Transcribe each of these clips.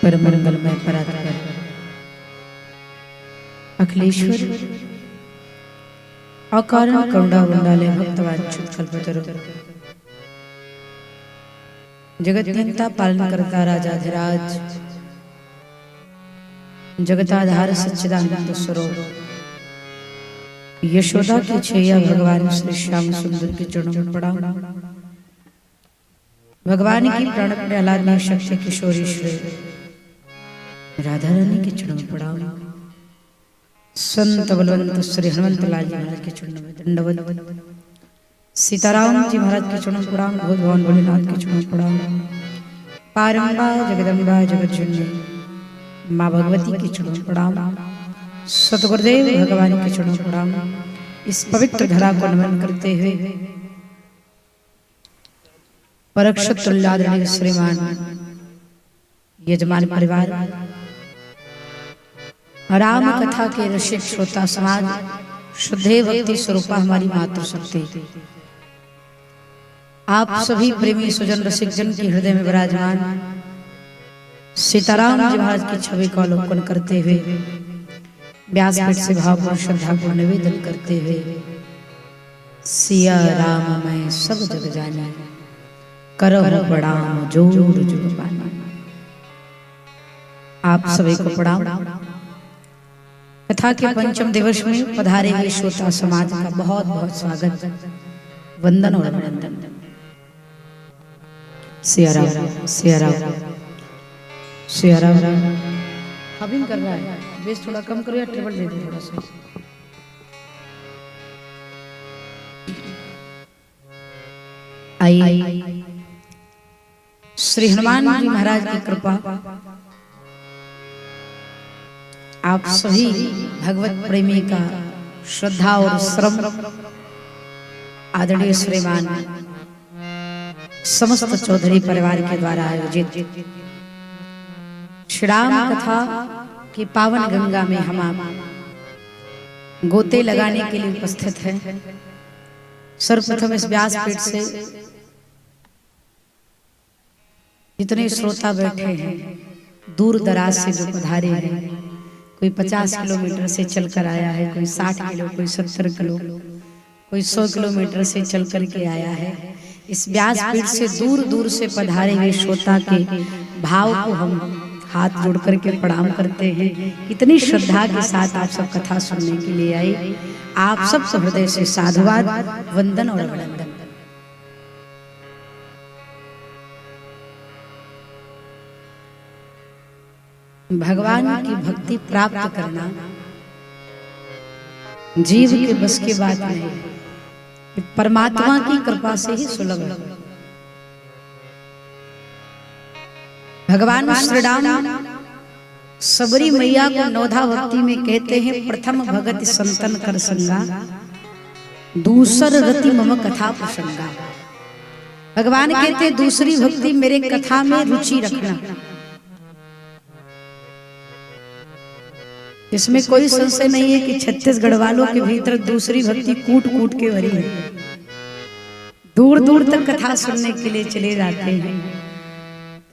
परम मंगलमय परात्पर अखिलेश्वर अकारण करुणा वंदाले भक्तवांछित कल्पतरु जगत नियंता पालन करता राजाधिराज जगताधार सच्चिदानंद स्वरूप यशोदा की छैया भगवान श्री श्याम सुंदर के चरणों में प्रणाम। भगवान की प्राण प्रहलाद शक्ति किशोरी श्री राधा रानी के चरणों में प्रणाम। संत बलवंत श्री हनुमंत लाल जी महाराज के चरणों में दंडवत। सीताराम जी महाराज के चरणों में प्रणाम। भगवान भोलेनाथ के चरणों में प्रणाम। पारंबा जगदम्बा जगतजननी माँ भगवती के चरणों में प्रणाम। सतगुरुदेव भगवान के चरणों में प्रणाम। इस पवित्र धरा को नमन करते हुए परीक्षित तुल्यादरणीय श्रीमान यजमान परिवार राम कथा के रसिक श्रोता समाज शुद्धे भक्ति स्वरूपा हमारी मातृशक्ति आप सभी प्रेमी सुजन रसिक जन के हृदय में विराजमान सीताराम जी महाराज की छवि का अवलोकन करते हुए व्यासपीठ से भाव और श्रद्धा को निवेदन करते हुए सिया राम मैं सब जग जाने करहु प्रणाम जोर जुग पानी। आप सभी को प्रणाम। कथा के पंचम दिवस में पधारे हुए श्रोता समाज का बहुत बहुत स्वागत वंदन और अभिनंदन। सिया राम सिया राम सिया राम। हबिंग कर रहा है, बेस थोड़ा कम करो या टेबल दे दो थोड़ा सा। आई श्री हनुमान जी महाराज की कृपा आप सभी भगवत प्रेमी का श्रद्धा और श्रम आदरणीय श्रीमान समस्त चौधरी परिवार के द्वारा आयोजित श्री राम कथा की पावन गंगा में हम गोते लगाने के लिए उपस्थित हैं। सर्वप्रथम इस व्यासपीठ से जितने श्रोता बैठे हैं दूर दराज से जो पधारे हैं, कोई 50 किलोमीटर से चलकर आया है, कोई 60 किलो, कोई 70 किलो, कोई 100 किलोमीटर से चल कर के आया है। इस व्यासपीठ से दूर दूर से पधारे हुए श्रोता के भाव को हम हाथ जोड़ करके प्रणाम करते हैं। इतनी श्रद्धा के साथ आप सब कथा सुनने के लिए आए, आप सब हृदय से साधुवाद वंदन और अभिनंदन। भगवान की भक्ति प्राप्त करना जीव के बस की बात नहीं, परमात्मा की कृपा से ही सुलभ है। भगवान श्री राम सबरी मैया को नौधा भक्ति में कहते हैं प्रथम भगत संतन कर संगा दूसर रति मम कथा प्रसंगा। भगवान कहते दूसरी भक्ति मेरे कथा में रुचि रखना। इसमें कोई संशय नहीं है कि छत्तीसगढ़ वालों के भीतर दूसरी भक्ति कूट कूट के भरी है। दूर दूर तक कथा सुनने के लिए चले जाते हैं।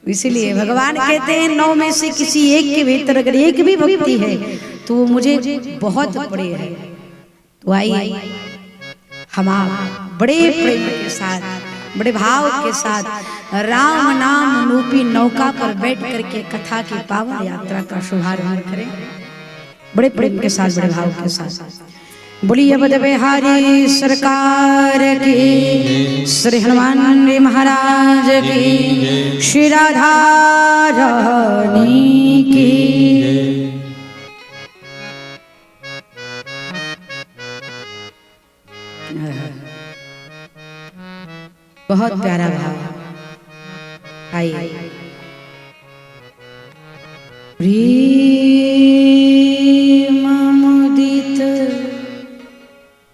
इसीलिए भगवान कहते हैं 9 में से किसी एक के भीतर अगर एक भी भक्ति है तो वो मुझे बहुत प्रिय है। तो आइए हम बड़े प्रेम के साथ बड़े भाव के साथ राम नाम रूपी नौका पर बैठ करके कथा की पावन यात्रा का शुभारंभ करें। बड़े प्रेम के साथ बड़े भाव के साथ बोलिए बद बिहारी सरकार की, श्री हनुमान जी महाराज की, श्री राधा रानी की। बहुत प्यारा भाव। आइए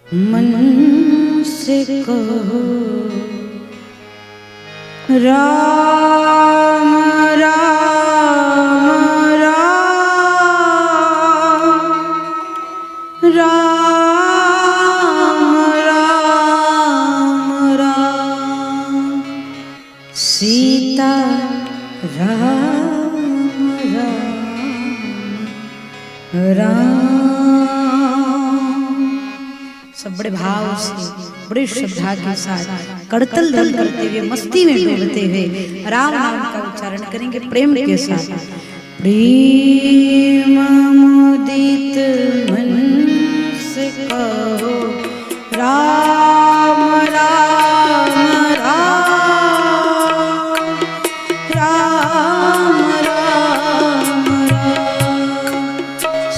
मन से कहो राम राम राम राम राम राम सीता राम सब बड़े भाव से बड़े श्रद्धा के साथ कड़तल दल करते हुए मस्ती में डूबते हुए राम नाम का उच्चारण करेंगे प्रेम के साथ। प्रेम मुदित मन से कहो राम राम राम राम राम राम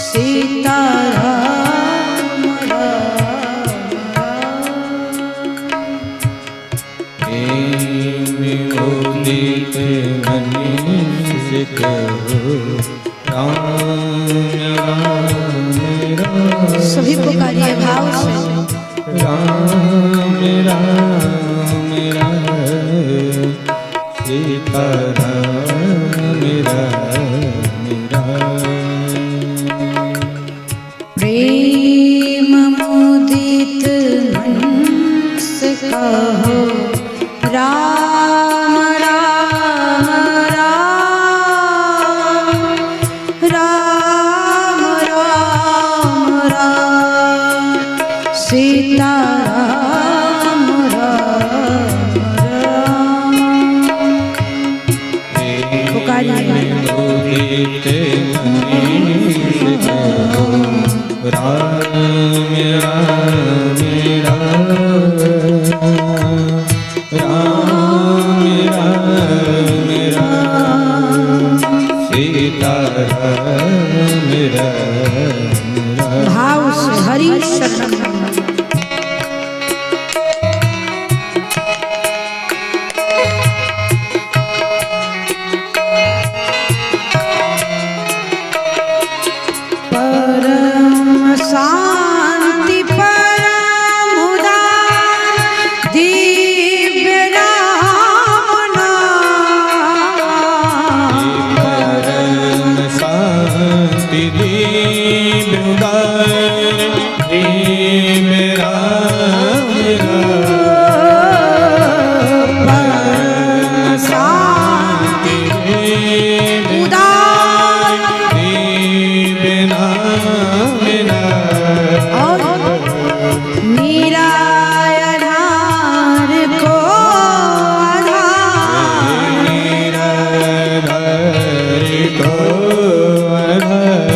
सीता राम राम प्रेम मुदित मन से कहो राम राम राम। सभी पुकारिए भाव से राम राम राम सीता राम राम राम। प्रेम मुदित मन से कहो राम राम राम राम राम राम सीता राम राम राम। पुकारिए राम राम राम राम राम राम सीता राम राम। भाव से हरि शरण परम शांति परम उदार दिव्य राम नाम। परम शांति दिव्य उदार दिव्य राम नाम। परम शांति उदार निराधार को आधार। निराधार को आधार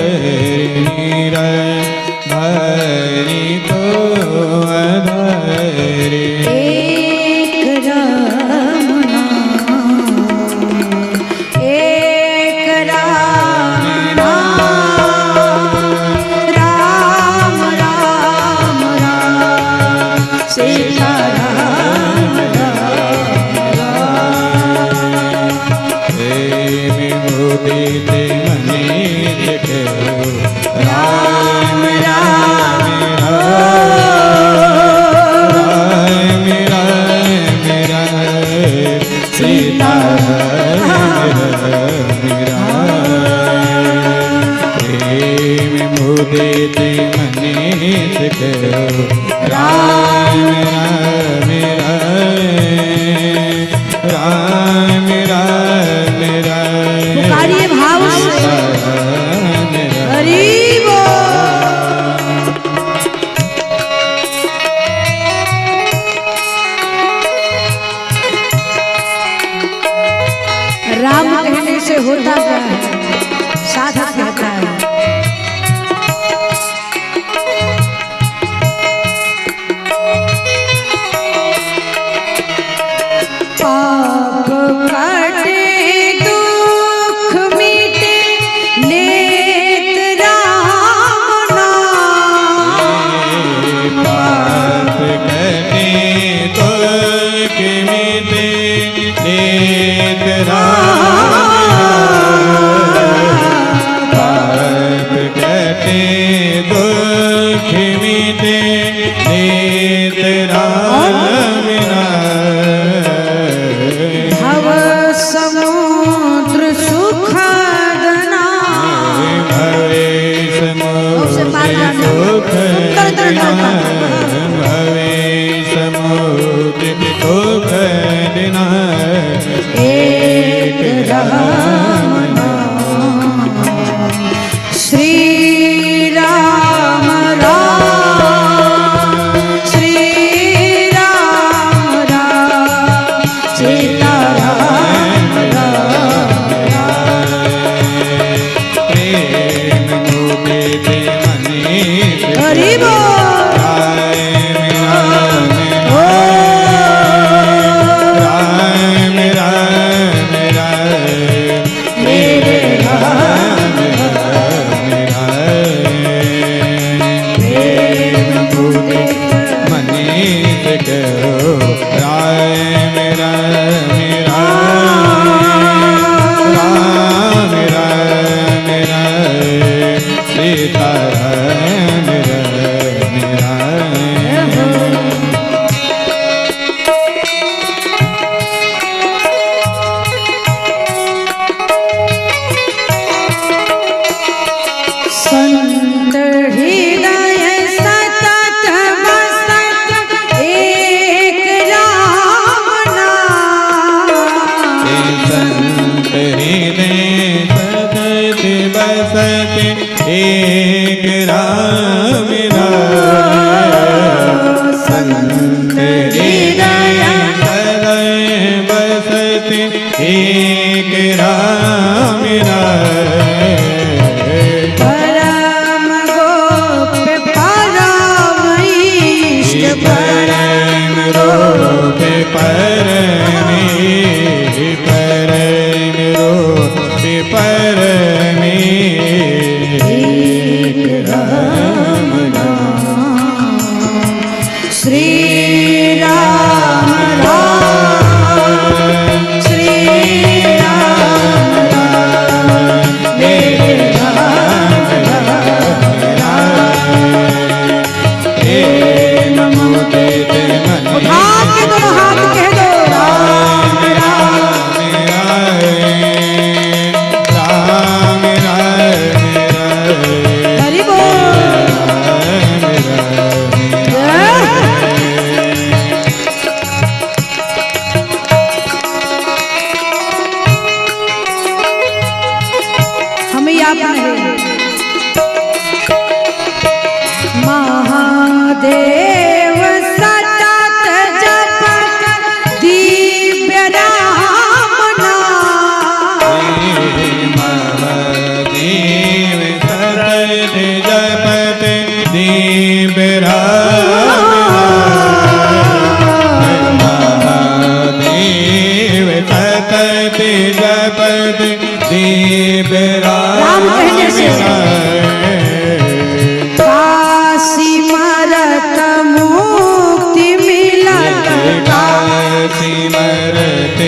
को आधार। एक राम नाम एक राम नाम राम राम राम सीता राम राम राम। प्रेम मुदित मन से कहो राम राम राम राम राम सीता राम राम। प्रेम मुदित मन से कहो राम राम राम राम राम। पुकारिए भाव से हरि बोल। राम कहने से होता क्या है, साधक कहता है। पाप कटे दुख मिटे नेत राम नाम। पाप कटे दुख मिटे नेत राम। पाप कटे दुख मिटे नेत राम नाम। भव समुद्र सुखद नाम। भवे समुद्र सुख दिना। भवे समुद्र सुख दिना। एक राम नाम श्री एक राम संत हृदय बसत एक राम परम गोप्य परम इष्ट परम रूप परम रूप परम श्री राम राम श्री राम राम मेरे राम हे नमो तेरे मन उठा के दोनों हाथ कह दो राम राम राम राम हरि बोल हमें याद नहीं महादेव सतत जपत दिव्य राम नाम महादेव सरद जपत दीप राम महादेव सतत जपत दीप राम कहने से काशी मरत मुक्ति मिलत काशी मरत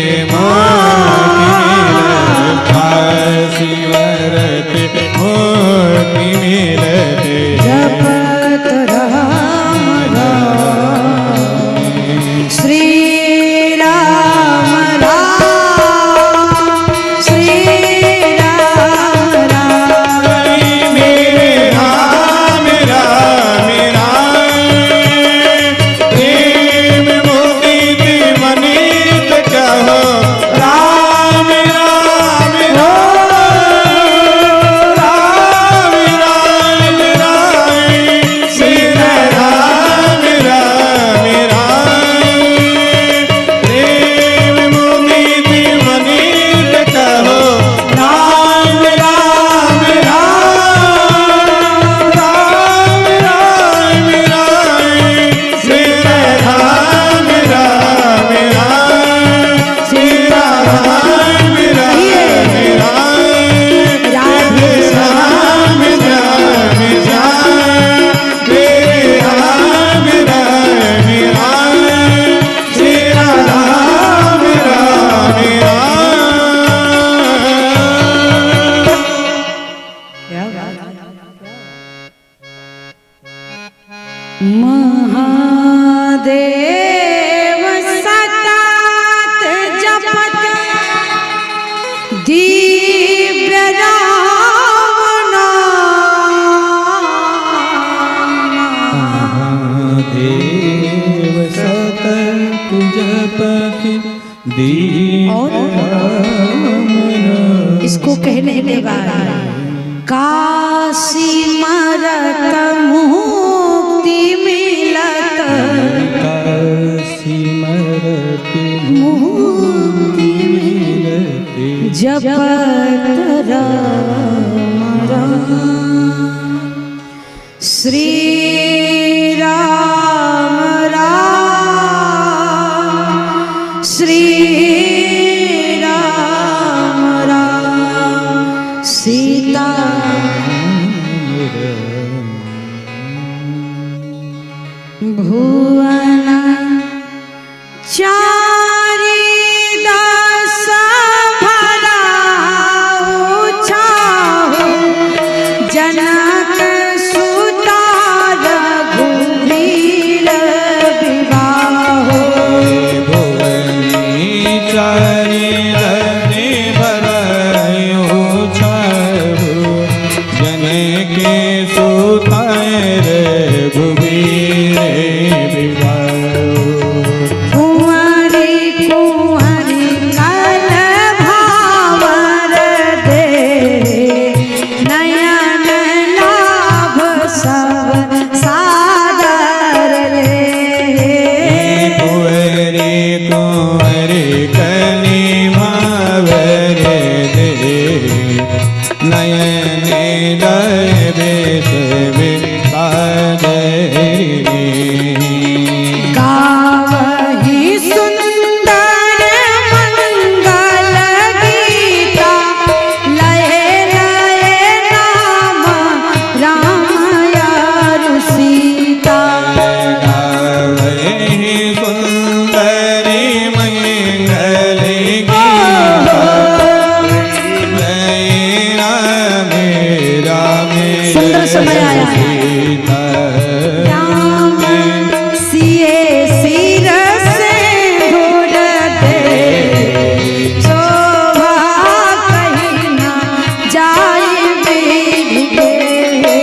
काशी मरत मुक्ति मिलत जपत राम राम श्री राम राम श्री राम राम मेरे राम राम प्रेम मुदित वनित कहो राम राम राम श्री राम राम प्रेम मुदित वनित कहो राम राम श्री राम राम श्री राम महादेव सतत जपत दिव्य राम नाम देव सतत जपत इसको कहने के बाद काशी मरत मुक्ति मिलत काशी मरत मुक्ति मिलत जपत राम राम श्री राम राम श्री राम राम सीता भुवन चारी हरि रति भरयो छाहु जन के सुताए रे रघुबीर विवाह कुंवरी कुंवरी कल भावर दे नयन लाभ सब सादर ले कुंवरी कुंवरी कली भावर दे नयन दय बेस गावहि सुंदर मंगल गीता लहे लहे नाम राम सीता गावहि सुंदरी मंगल गीता लहे राम राम सुंदर समय आया राम सिए सिर से ढूंढ दे शोभा कहीं ना जाए बिगड़े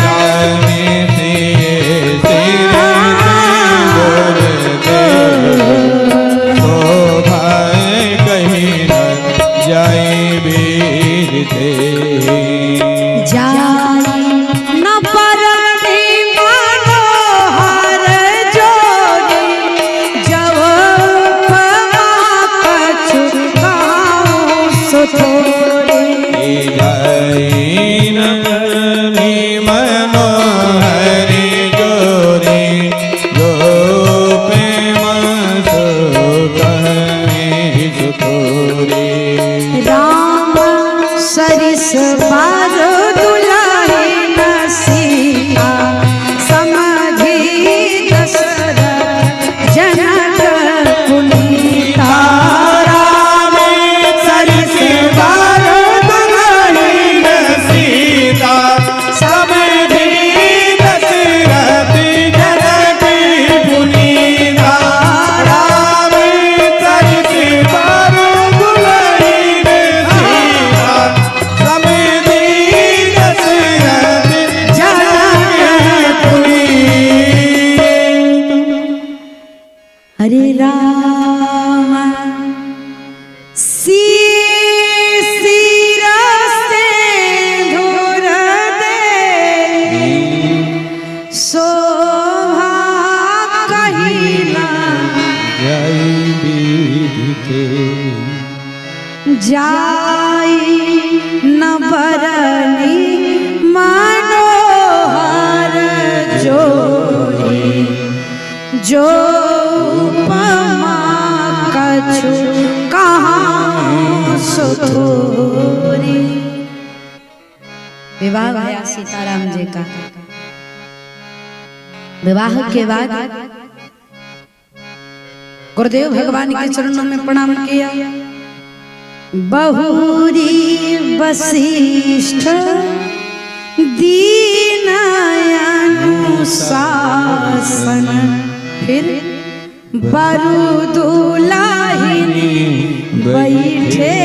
राम सिए सिर शोभा कहीं न जाए बीरते जाई न परनी मनोहर जोड़ी जब उपमा कछु गाऊं सो थोड़ी जैन मनोहर जोरी जो प्रेम सो कहे सुतोरी राम सरिस बार दुलारी न सीता समझी दशरथ जनक पुनीता राम सरिस बार दुलारी न सीता समझी दशरथ जनक पुनीता राम सरिस बार दुलारी न सीता समझी दशरथ जनक पुनीता हरे राम सिर से धूर दे शोभा कहीं ना जय बीरते जाई न बरनी मनोहर जोड़ी जो उपमा कछु कहाँ सो थोरी। विवाह भया सीताराम जी का। विवाह के बाद गुरुदेव भगवान के चरणों में प्रणाम किया। बहुरी वशिष्ठ दीन अनुशासन फिर बरु दुलाहिनी बैठे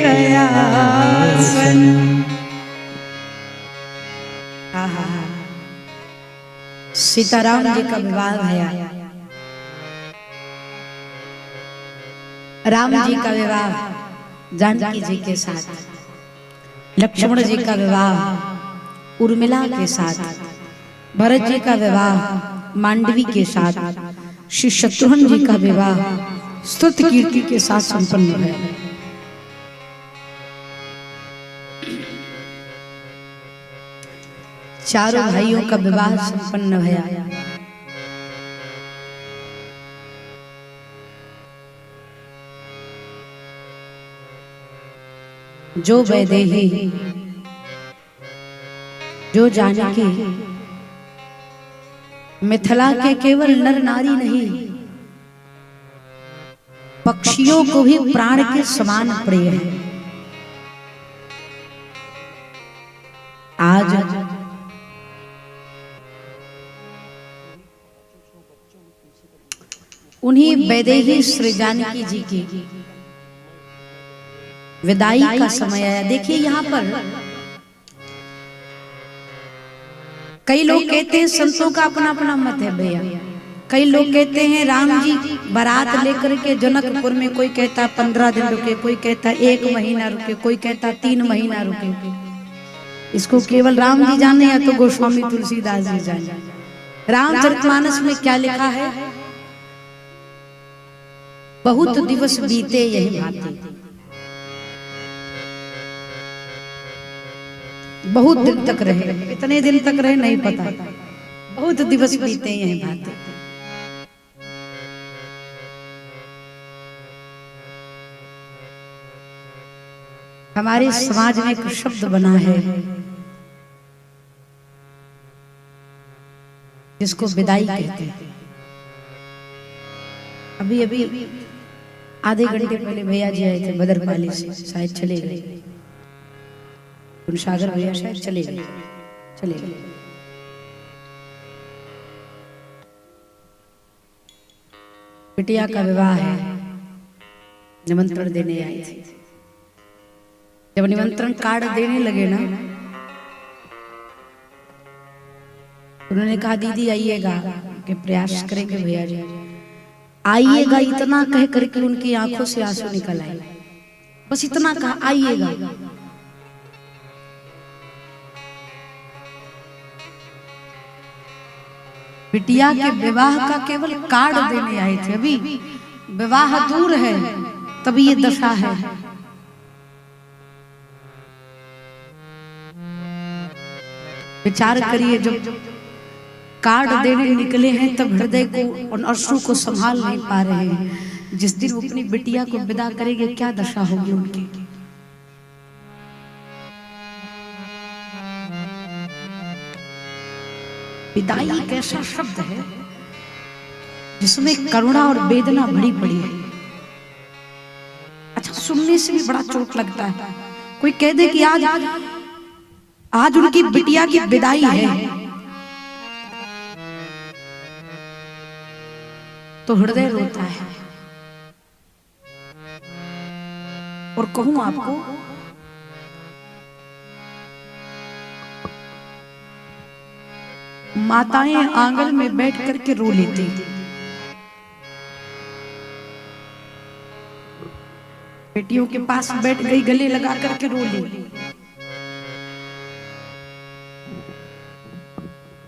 कयासन। सीताराम जी का विवाह भया। राम जी का विवाह जानकी जी के साथ, लक्ष्मण जी का विवाह उर्मिला के साथ, भरत जी का विवाह मांडवी के साथ, श्री शत्रुघ्न जी का विवाह स्तुति कीर्ति के साथ संपन्न है। चारों भाइयों का विवाह संपन्न भया। जो वैदेही, जो जानकी मिथिला के केवल नर नारी नहीं, पक्षियों को भी प्राण के समान प्रिय है। आज उन्हीं वैदेही श्री जानकी जी की विदाई का समय आया। देखिए यहाँ पर कई लोग कहते हैं, संतों का अपना अपना मत है भैया। कई लोग कहते हैं राम जी बारात लेकर के जनकपुर में, कोई कहता 15 दिन रुके, कोई कहता 1 महीना रुके, कोई कहता 3 महीना रुके। इसको केवल राम जी जाने या तो गोस्वामी तुलसीदास जी जाने। रामचरितमानस में क्या लिखा है? बहुत दिवस बीते यही भांति, बहुत दिन तक रहे। कितने दिन तक रहे नहीं पता, बहुत दिवस बीते यही भांति। हमारे समाज में एक शब्द बना है जिसको विदाई कहते हैं। अभी अभी आधे घंटे पहले भैया जी आए थे बदरपाली से, शायद चले गए। सागर भैया शायद चले गए। बिटिया का विवाह है, निमंत्रण देने आए थे। जब निमंत्रण कार्ड देने लगे ना, उन्होंने कहा दीदी आइएगा, कि प्रयास करेंगे भैया जी आइएगा। इतना कह करके उनकी आंखों से आंसू निकल आए। बस इतना कहा आइएगा। बिटिया के विवाह का केवल कार्ड देने आए थे। अभी विवाह दूर है, तभी ये दशा है। विचार करिए, जब कार्ड देने निकले हैं तब हृदय को और अश्रु को संभाल नहीं पा रहे हैं। जिस दिन वो अपनी बिटिया को विदा करेंगे क्या दशा होगी उनकी। विदाई एक ऐसा शब्द है जिसमें करुणा और वेदना भरी पड़ी है। अच्छा, सुनने से भी बड़ा चोट लगता है। कोई कह दे कि आज उनकी बिटिया की विदाई है, तो हृदय रोता है। और कहूं आपको, माताएं आंगन में बैठ करके रो लेती, बेटियों के पास बैठ गई, गले लगा करके रो ली।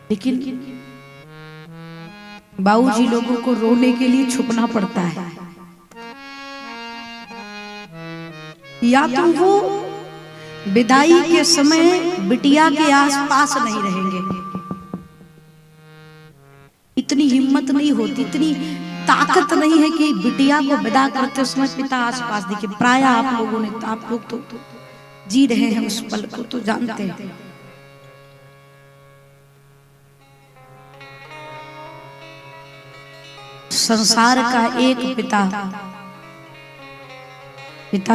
लेकिन बाबूजी लोगों को रोने के लिए छुपना पड़ता है। या तो वो विदाई के समय बिटिया के आसपास नहीं रहेंगे, इतनी हिम्मत नहीं होती, इतनी ताकत नहीं है कि बिटिया को विदा करते समय पिता आसपास दिखे। प्राय आप लोगों ने, आप लोग तो जी रहे हैं उस पल को तो जानते हैं। संसार का एक पिता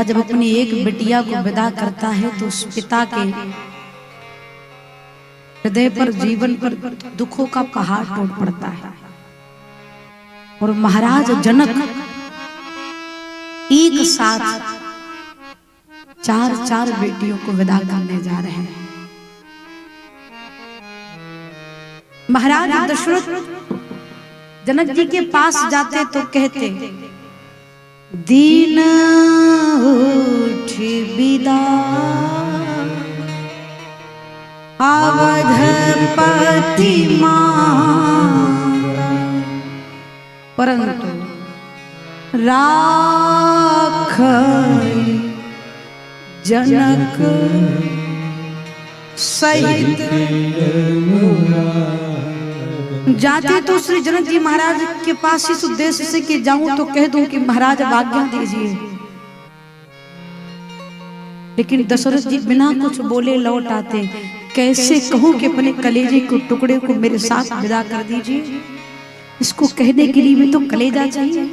जब अपनी एक बिटिया को विदा करता है तो उस पिता के हृदय पर, जीवन पर दुखों का पहाड़ टूट पड़ता है। और महाराज जनक एक साथ 4 बेटियों को विदा करने जा रहे हैं। महाराज दशरथ जनक जी के पास जाते तो कहते, दीन उठी विदा अवधपति मांगा, परंतु राखई जनक सहित। जाते तो श्री जनक जी महाराज के पास इस उद्देश्य से कि जाऊं तो कह दूं कि महाराज आज्ञा दीजिए। लेकिन दशरथ जी बिना कुछ बोले लौट आते। कैसे कहूं कि अपने कलेजे के टुकड़े को मेरे साथ विदा कर दीजिए। इसको कहने के लिए भी तो कलेजा चाहिए।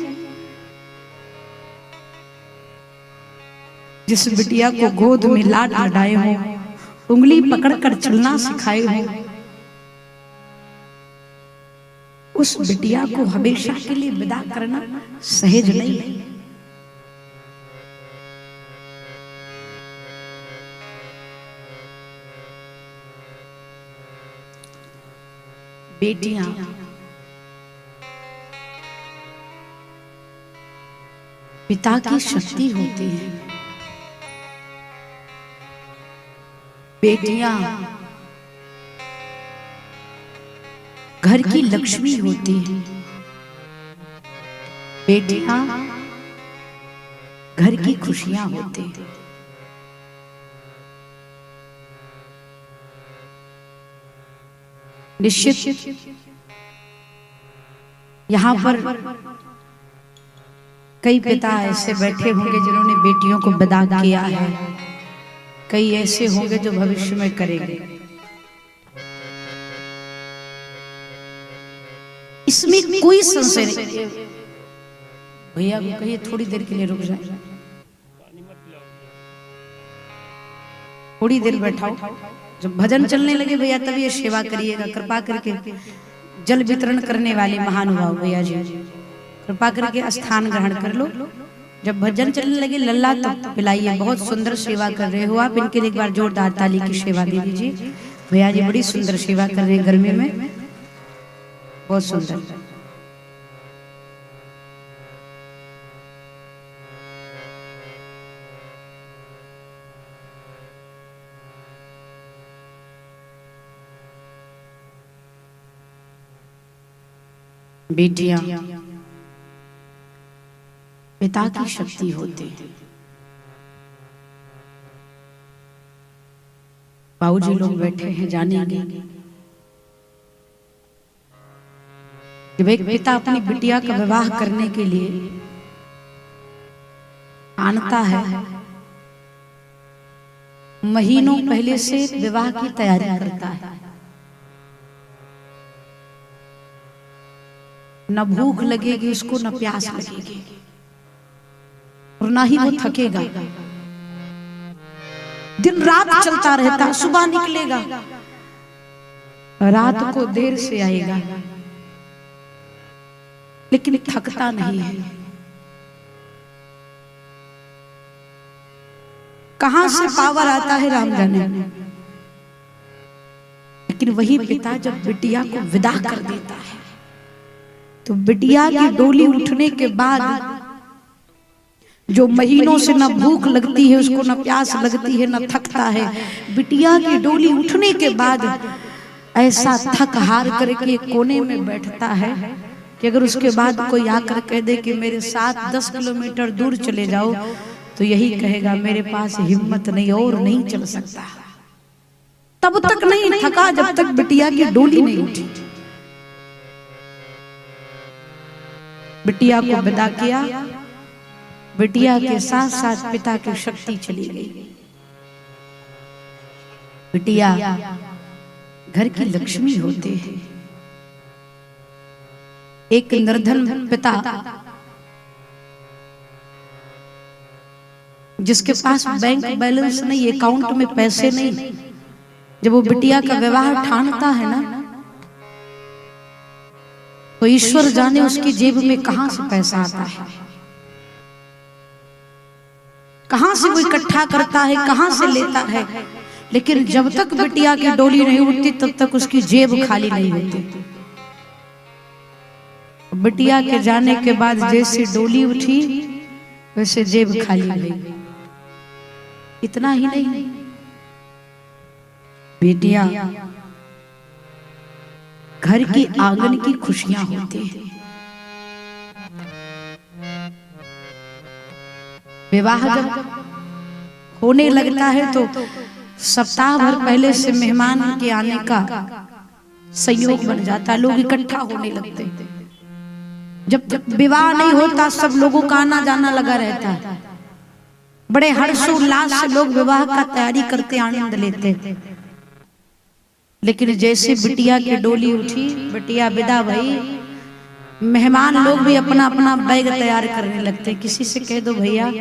जिस बिटिया को गोद में लाड लडाए हो, उंगली पकड़कर चलना सिखाए हो, उस बिटिया को हमेशा के लिए विदा करना सहज नहीं है। बेटियां पिता की शक्ति होती है। बेटियां घर की लक्ष्मी होती है। बेटियां घर की खुशियां होती है। निश्चित यहाँ पर कई पिता ऐसे बैठे होंगे जिन्होंने बेटियों को विदा किया है, कई ऐसे होंगे जो भविष्य में करेंगे। इसमें कोई संशय नहीं। भैया को कहिए थोड़ी देर के लिए रुक जाए, थोड़ी देर बैठाओ। जब भजन चलने लगे भैया तभी ये सेवा करिएगा। कृपा करके जल वितरण करने वाले महानुभाव भैया जी कृपा करके स्थान ग्रहण कर लो। जब भजन चलने लगे लल्ला तो पिलाइए। बहुत सुंदर सेवा कर रहे हो आप, इनके लिए एक बार जोरदार ताली की सेवा दे दीजिए। भैया जी बड़ी सुंदर सेवा कर रहे हैं गर्मी में, बहुत सुंदर। बेटियां पिता की शक्ति होती है। बाबूजी लोग बैठे हैं, जानेंगे जब एक पिता अपनी बिटिया का विवाह करने के लिए आनता है, महीनों पहले से विवाह की तैयारी करता है। न भूख लगेगी उसको, न प्यास लगेगी, और ना ही वो थकेगा। दिन रात चलता रहता, सुबह निकलेगा, रात को देर से आएगा, लेकिन थकता नहीं है। कहां से पावर आता है राम जाने। लेकिन वही पिता जब बिटिया को विदा कर देता है तो बिटिया की डोली उठने के बाद जो महीनों से न भूख लगती है उसको, न प्यास लगती है, न थकता है, बिटिया की डोली उठने के बाद ऐसा थक हार करके कोने में बैठता है कि अगर उसके बाद कोई आकर कह दे कि मेरे साथ 10 किलोमीटर दूर चले जाओ तो यही कहेगा मेरे पास हिम्मत नहीं और नहीं चल सकता। तब तक नहीं थका जब तक बिटिया की डोली नहीं उठी। बिटिया को विदा किया, बिटिया के साथ साथ पिता की शक्ति चली गई। बिटिया घर की लक्ष्मी होती है। एक निर्धन पिता जिसके पास बैंक बैलेंस नहीं, अकाउंट में पैसे नहीं, जब वो बिटिया का विवाह ठानता है ना तो ईश्वर जाने उसकी जेब में कहां से पैसा आता है, कहां से वो इकट्ठा करता है, कहां से लेता है। लेकिन जब तक बिटिया की डोली नहीं उठती तब तक उसकी जेब खाली नहीं होती। बिटिया के जाने के बाद जैसे डोली उठी वैसे जेब खाली हो गई। इतना ही नहीं, बेटियां घर की आंगन की खुशियां होती हैं। विवाह जब होने लगता है तो सप्ताह भर पहले से मेहमान के आने का संयोग बन जाता है, लोग इकट्ठा होने लगते हैं। जब तक विवाह नहीं होता सब लोगों का आना जाना लगा रहता है, बड़े हर्षोल्लास से लोग विवाह का तैयारी करते, आनंद लेते। लेकिन जैसे बिटिया की डोली उठी, बिटिया विदा भई, मेहमान लोग भी अपना अपना बैग तैयार करने लगते। किसी से कह दो भैया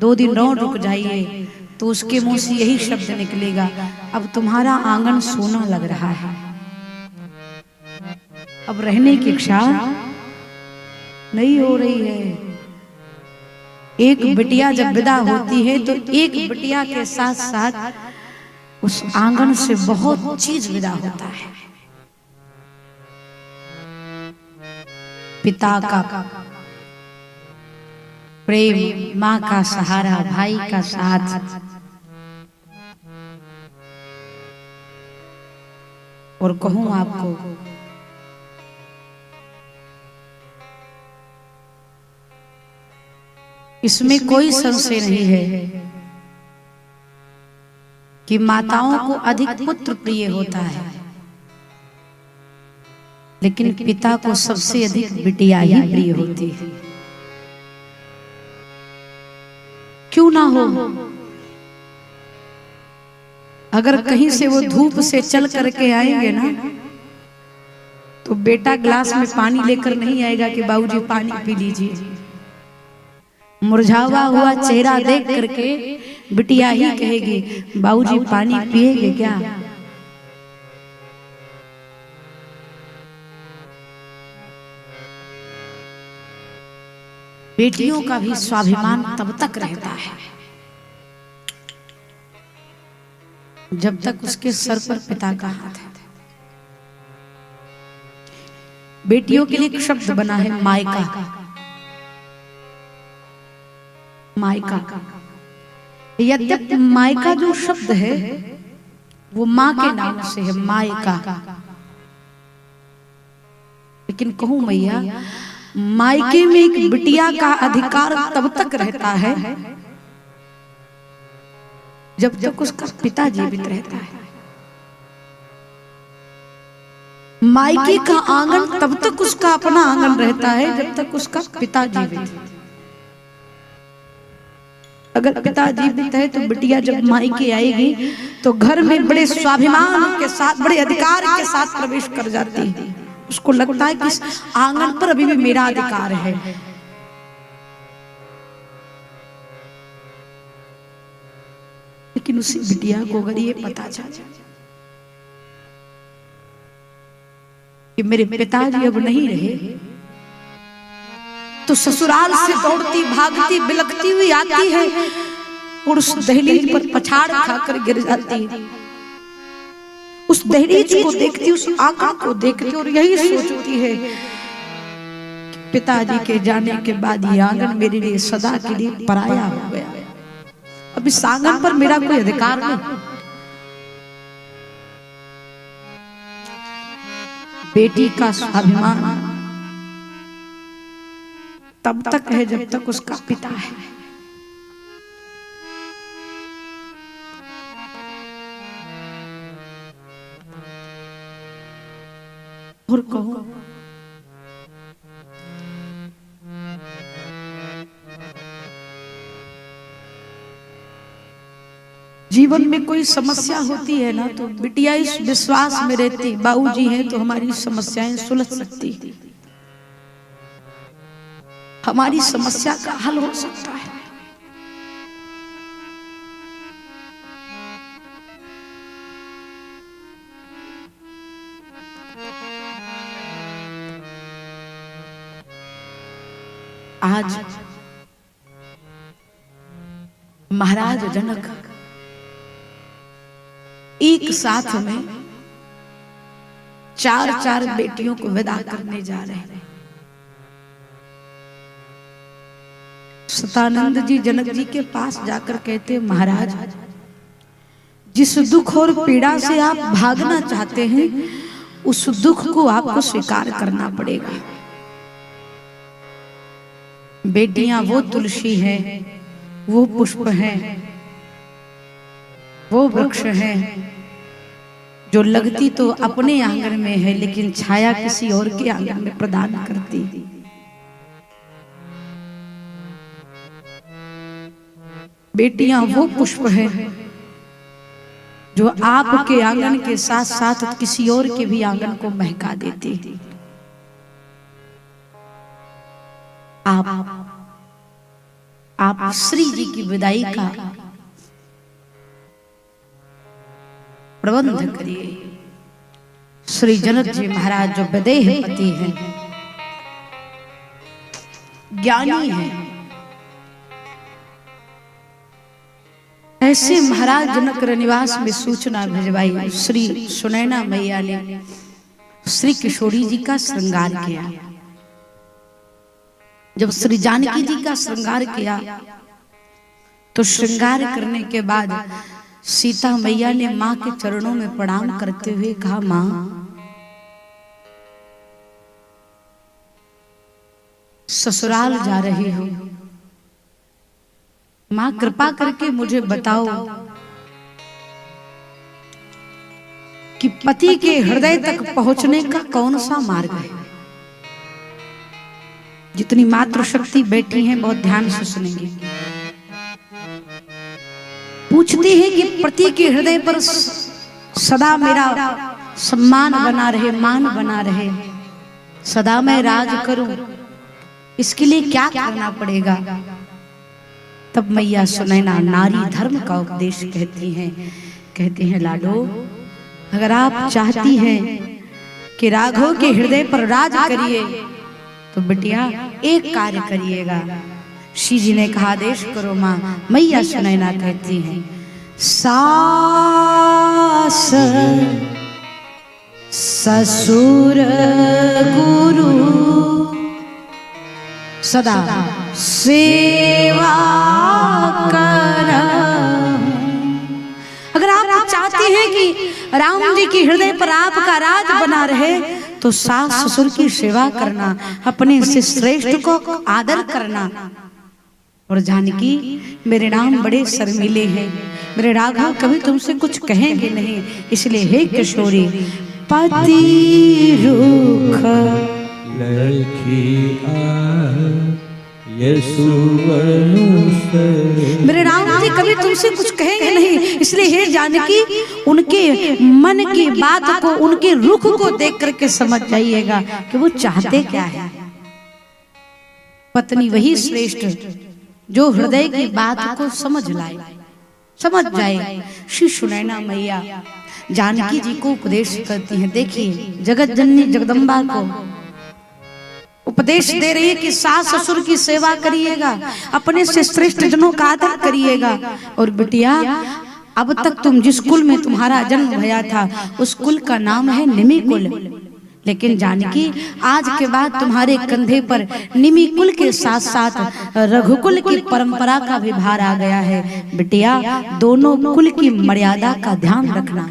2 दिन और रुक जाइए तो उसके मुंह से यही शब्द निकलेगा, अब तुम्हारा आंगन सोना लग रहा है। अब रहने की इच्छा नहीं हो रही है। एक बिटिया जब विदा होती है तो एक बिटिया के साथ साथ उस आंगन से बहुत चीज विदा होता है। पिता का प्रेम, माँ का सहारा, भाई का साथ, और कहूं आपको इसमें कोई संशय नहीं है कि माताओं को अधिक पुत्र प्रिय होता है, लेकिन पिता को सबसे अधिक बिटिया ही प्रिय होती है। क्यों ना हो? अगर कहीं से वो धूप से चल करके आएंगे ना, तो बेटा ग्लास में पानी लेकर नहीं आएगा कि बाबूजी पानी पी लीजिए। मुरझावा हुआ चेहरा देख करके बिटिया ही कहेगी बाबूजी पानी पिएंगे क्या? बेटियों का भी स्वाभिमान तब तक रहता है जब तक उसके सर पर पिता का हाथ है। बेटियों के लिए एक शब्द बना है मायका। मायका, यद्यपि मायका जो शब्द है वो माँ के नाम से है, मायका, लेकिन कहूं मैया, मायके में एक बिटिया का अधिकार तब तक रहता है जब तक उसका पिता जीवित रहता है। मायके का आंगन तब तक उसका अपना आंगन रहता है जब तक उसका पिता जीवित है। अगर पिता जीवित है तो बिटिया जब मायके आएगी तो घर में बड़े स्वाभिमान के साथ, बड़े अधिकार के साथ प्रवेश कर जाती है। उसको लगता है कि इस आंगन पर अभी भी मेरा अधिकार है। लेकिन उसी बिटिया को अगर ये पता चल जाए कि मेरे पिताजी अब नहीं रहे, तो ससुराल से दौड़ती भागती बिलखती हुई आती है और उस दहलीज पर पछाड़ खाकर गिर जाती है। उस दहलीज को देखती, उस आंगन को देखती और यही सोचती है कि पिताजी के जाने के बाद ये आंगन मेरे लिए सदा के लिए पराया हो गया। अब इस आंगन पर मेरा कोई अधिकार नहीं। बेटी का स्वाभिमान तब तक है जब तक उसका पिता है। और कहो जीवन में कोई समस्या होती है ना, तो बिटिया इस विश्वास में रहती बाबूजी हैं तो हमारी समस्याएं सुलझ सकती, हमारी समस्या का हल हो सकता है। आज महाराज जनक एक साथ में चार बेटियों को विदा करने जा रहे हैं। सतानंद जी जनक जी के पास जाकर कहते, महाराज जिस दुख और पीड़ा से आप भागना चाहते हैं उस दुख को आपको स्वीकार करना पड़ेगा। बेटियां वो तुलसी हैं, वो पुष्प हैं, वो वृक्ष हैं जो लगती तो अपने आंगन में है लेकिन छाया किसी और के आंगन में प्रदान करती। बेटियां वो पुष्प हैं जो आपके आंगन के साथ साथ किसी और के भी आंगन को महका देती। आप श्री जी की विदाई का प्रबंध करिए, श्री जनक जी महाराज जो वैदेहपति हैं, ज्ञानी हैं, ऐसे महाराज जनक निवास में सूचना भिजवाई। श्री सुनैना मैया ने श्री किशोरी जी का श्रृंगार किया। जब श्री जानकी जी का श्रृंगार किया तो श्रृंगार करने के बाद सीता मैया ने मां के चरणों में प्रणाम करते हुए कहा, मां ससुराल जा रही हो, मां कृपा करके मुझे बताओ कि पति के हृदय तक पहुंचने का कौन सा मार्ग है। जितनी मातृशक्ति बैठी हैं बहुत ध्यान से सुनेंगे। पूछती है कि पति के हृदय पर सदा मेरा सम्मान बना रहे, मान बना रहे, सदा मैं राज करूं, इसके लिए क्या करना पड़ेगा। तब मैया सुनैना नारी धर्म का उपदेश कहती हैं, लाडो अगर आप चाहती हैं कि राघव के हृदय पर राज करिए तो बिटिया एक कार्य करिएगा। श्री जी ने कहा, आदेश करो मां। मैया सुनैना कहती हैं, सास ससुर गुरु सदा सेवा कर। अगर आप चाहती हैं कि राम जी के हृदय पर आपका राज बना रहे तो सास ससुर की सेवा करना, अपने से श्रेष्ठ को आदर करना। और जानकी मेरे नाम बड़े शर्मीले हैं, मेरे राघव कभी तुमसे कुछ कहेंगे नहीं, इसलिए हे किशोरी पति रुख मेरे राम जी कभी तुमसे कुछ कहेंगे नहीं, इसलिए हे जानकी उनके मन की बात को, उनके रुख को देख करके समझ जाइएगा कि वो चाहते क्या है। पत्नी वही श्रेष्ठ जो हृदय की बात को समझ लाए, समझ जाए। श्री सुनैना मैया जानकी जी को उपदेश करती हैं। देखिए जगत जननी जगदम्बा को उपदेश दे रही है कि सास ससुर की सेवा करिएगा, अपने से श्रेष्ठ जनों का आदर करिएगा। और बिटिया अब तक तुम जिस कुल में तुम्हारा जन्म भया था उस कुल का नाम है निमि कुल, लेकिन जानकी आज के बाद तुम्हारे कंधे पर निमि कुल के साथ साथ रघुकुल की परंपरा का भी भार आ गया है। बिटिया दोनों कुल की मर्यादा का ध्यान रखना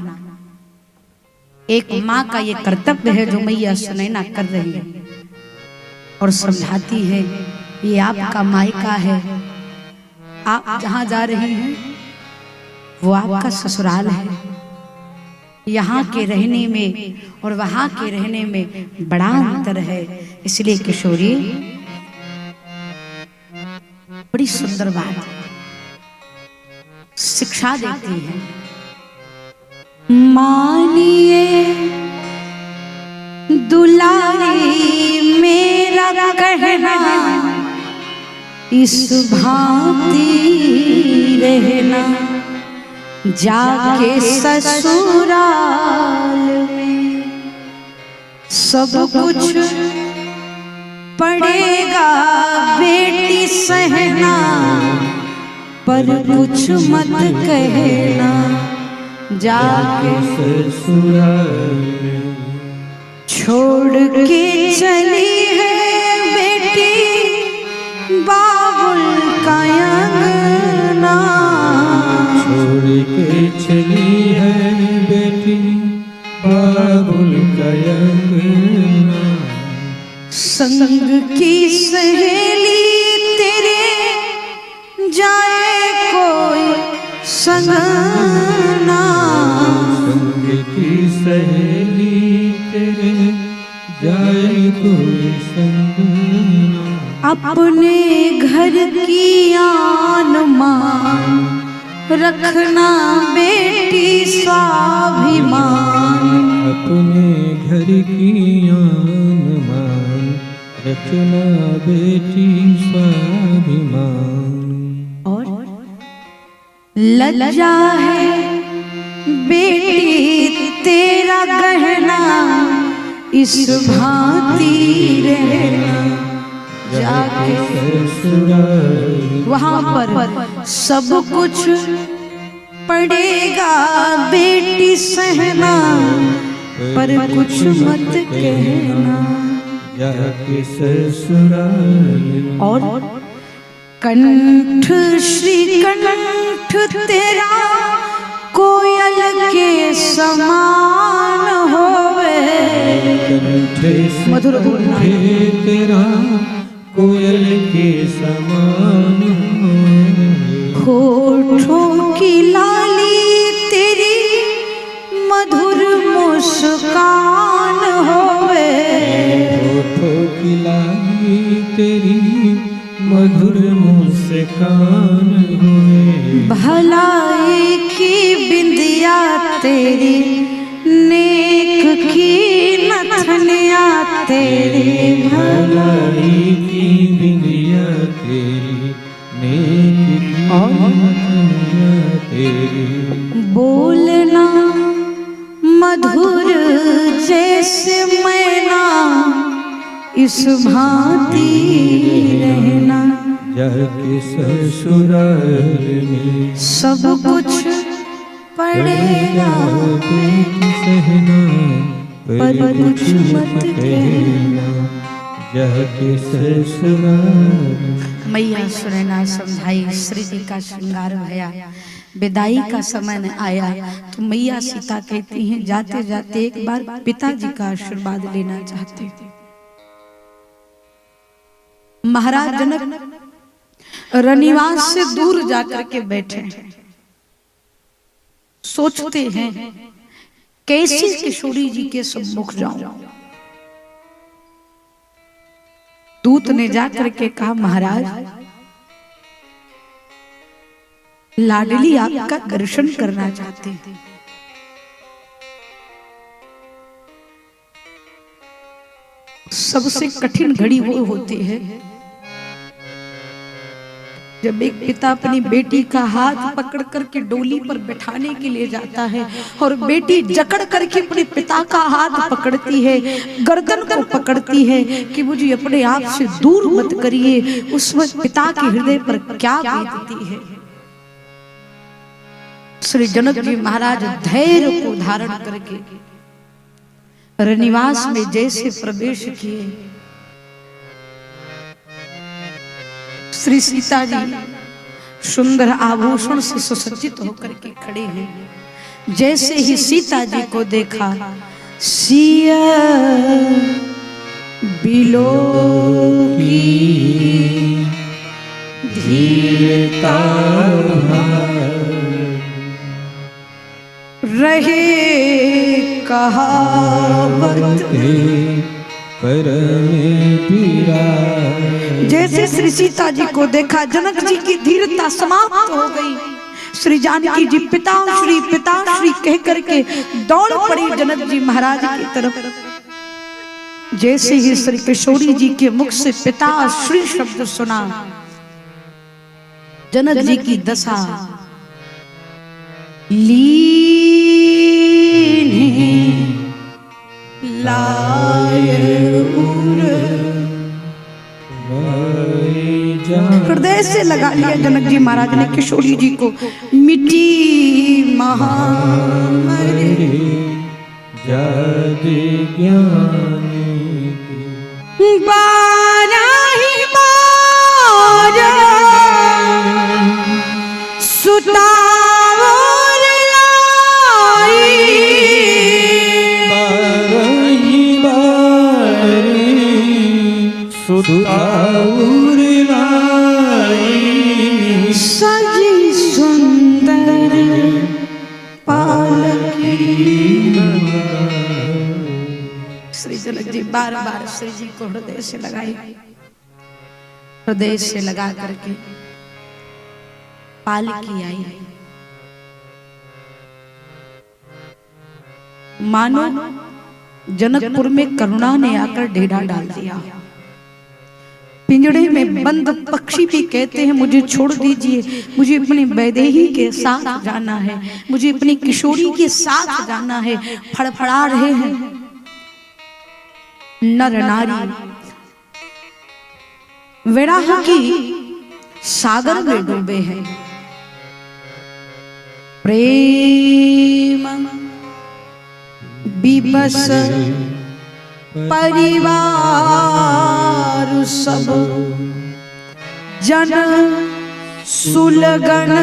एक माँ का ये कर्तव्य है जो मैया सुनैना कर रही है। और समझाती है ये आपका मायका है, आप जहाँ जा रही हैं वो आपका ससुराल है। यहाँ के रहने में और वहाँ के रहने में बड़ा अंतर है। इसलिए किशोरी बड़ी सुंदर बात शिक्षा देती है। मानिए दुलारी मेरा कहना, इस भांति रहना, जाके ससुराल में सब कुछ पड़ेगा बेटी सहना, पर कुछ मत कहना, जाके ससुराल में छोड़ के चली है बेटी बाबुल का अंगना, छोड़ के चली है बेटी बाबुल का अंगना, संग की सहेली तेरे जाए कोई संगना, संग की सहेली तेरे जाए कोई संगना, अपने घर की आन मान रखना बेटी स्वाभिमान, अपने घर की आन मान रखना बेटी स्वाभिमान। और लज्जा है बेटी तेरा गहना इस भांति रहना, जाके वहां पर सब कुछ पड़ेगा बेटी सहना, पर कुछ मत कहना, जाके ससुराल। और कंठ श्री कंठ तेरा कोयल के समान होवे, मधुर तेरा कोयल के समान होठों की लाली तेरी मधुर मुस्कान होवे, होठों की लाली तेरी मधुर मुस्कान होवे, भलाई की बिंदिया तेरी नेक की नथनिया तेरी, भलाई की बिंदिया तेरी नेक की नथनिया तेरी, बोलना मधुर जैसे मैना इस भांति रहना, जाके ससुराल में सब कुछ पड़ेगा बेटी सहना, पर कुछ मत कहना, जाके ससुराल। मैया सुनना समझाई, श्री जी का श्रृंगार भया, विदाई का समय आया तो मैया सीता कहती हैं जाते जाते एक बार पिताजी का आशीर्वाद लेना चाहते थे। महाराज जनक रनिवास से दूर जाकर के बैठे सोचते हैं कैसे किशोरी जी के सम्मुख जाऊं। दूत ने जाकर के कहा महाराज लाडली आपका दर्शन करना चाहते हैं। सबसे कठिन घड़ी वो होती है जब एक पिता अपनी बेटी का हाथ पकड़ करके डोली पर बैठाने के लिए जाता है और बेटी जकड़ करके अपने पिता का हाथ पकड़ती है, गर्दन को पकड़ती है कि मुझे अपने आप से दूर मत करिए। उस वक्त पिता के हृदय पर क्या बीतती है। श्री जनक जी महाराज धैर्य को धारण करके रनिवास में जैसे प्रवेश किए, श्री सीता जी सुंदर आभूषण से सुसज्जित होकर के खड़े हैं। जैसे ही सीता जी को देखा, सिया बिलो की धीरता रहे कहावत पर में पीरा। जैसे श्री सीता जी को देखा जनक जी की धीरता समाप्त हो गई। श्री जानकी जी पिताश्री कह करके दौड़ पड़ी जनक जी महाराज की तरफ। जैसे ही श्री किशोरी जी के मुख से पिताश्री शब्द सुना, जनक जी की दशा हृदय से लगा लिया जनक जी महाराज ने किशोरी जी को। मिट्टी महामरी जादे ज्ञानी बाराही मारा सुतावर लाई बारही बारी सुतावर लाई सजी सुंदर पालकी। श्री जनक जी बार बार श्री जी को हृदय से लगाई, हृदय से लगा करके पालकी आई। मानो जनकपुर में करुणा ने आकर डेरा डाल दिया। पिंजड़े में बंद पक्षी भी कहते हैं मुझे छोड़ दीजिए, मुझे अपनी वैदेही के साथ जाना है, मुझे अपनी किशोरी के साथ जाना है। फड़फड़ा रहे हैं नर नारी, विरह की सागर में डूबे हैं। प्रेम विवश परिवार सब जन सुलगन,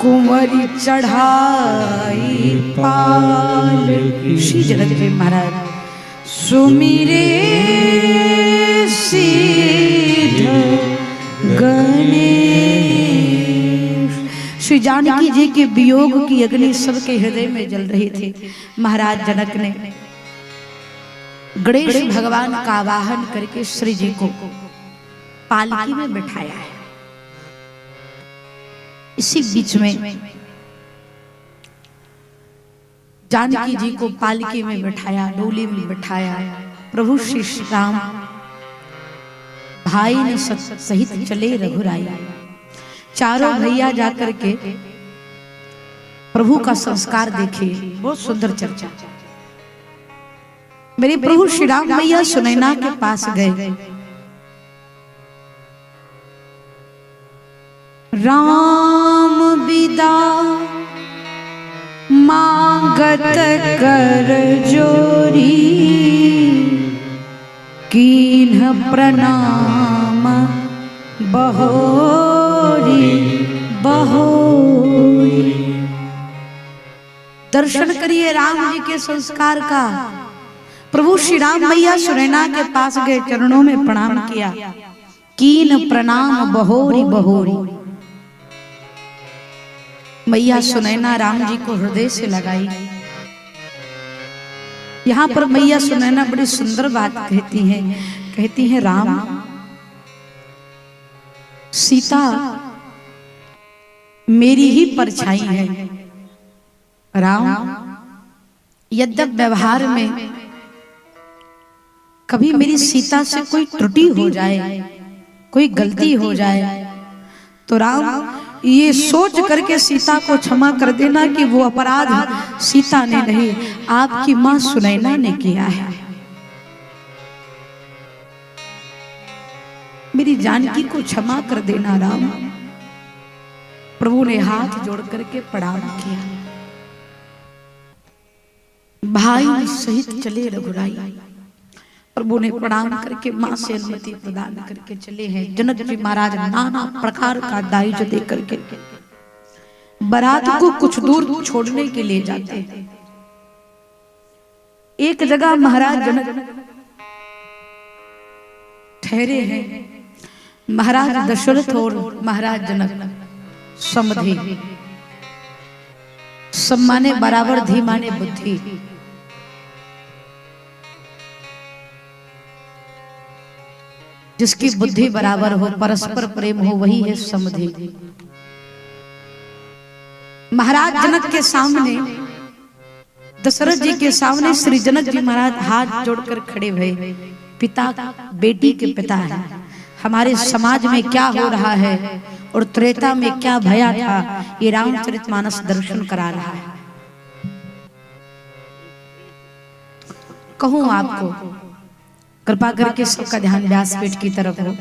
कुंवरी चढ़ाई पाल। श्री जनक देव महाराज सुमिरे सिद्ध गणेश। श्री जानकी जी के वियोग की अग्नि सबके हृदय में जल रही थी। महाराज जनक ने गणेश भगवान का आवाहन करके श्री जी को पालकी में बिठाया है। इसी बीच में जानकी जी को पालकी में बिठाया, डोली में बिठाया। प्रभु श्री राम भाई ने सहित चले रघुराई। चारों भैया जाकर के प्रभु का संस्कार देखे। बहुत सुंदर चर्चा। मेरे प्रभु श्री राम मैया सुनैना के पास गए। राम विदा मांगत कर जोरी, कीन्ह प्रणाम बहोरी बहोरी। दर्शन करिए राम जी के संस्कार का। प्रभु श्री राम मैया सुनैना के पास गए, चरणों में प्रणाम किया। कीन प्रणाम बहोरी बहोरी। मैया सुनैना राम जी को हृदय से लगाई। यहाँ पर मैया सुनैना बड़ी सुंदर बात कहती हैं राम सीता मेरी ही परछाई है। राम यद्यप व्यवहार में कभी मेरी सीता से कोई त्रुटि हो जाए, कोई गलती हो जाए, तो राम ये सोच करके सीता को क्षमा कर देना कि वो अपराध सीता ने नहीं, आपकी मां सुनैना ने किया है। मेरी जानकी को क्षमा कर देना राम। प्रभु ने हाथ जोड़ करके प्रणाम किया। भाई सहित चले रघुराई। प्रभु ने प्रणाम करके मां से अनुमति प्रदान करके चले हैं। जनक जी महाराज नाना प्रकार का दायित्व दे करके बारात को कुछ दूर छोड़ने के लिए जाते हैं। एक जगह महाराज जनक ठहरे हैं। महाराज दशरथ और महाराज जनक समधि, सम्माने बराबर धीमाने बुद्धि। जिसकी बुद्धि बराबर हो, परस्पर प्रेम हो, वही है समधि। महाराज जनक के सामने, दशरथ जी के सामने श्री जनक जी महाराज हाथ जोड़कर खड़े हुए। पिता बेटी के पिता है। हमारे समाज में क्या हो रहा है और त्रेता में क्या भया था, ये रामचरितमानस दर्शन करा रहा है। कहूं आपको, कृपा करके सबका ध्यान व्यासपीठ की तरफ हो।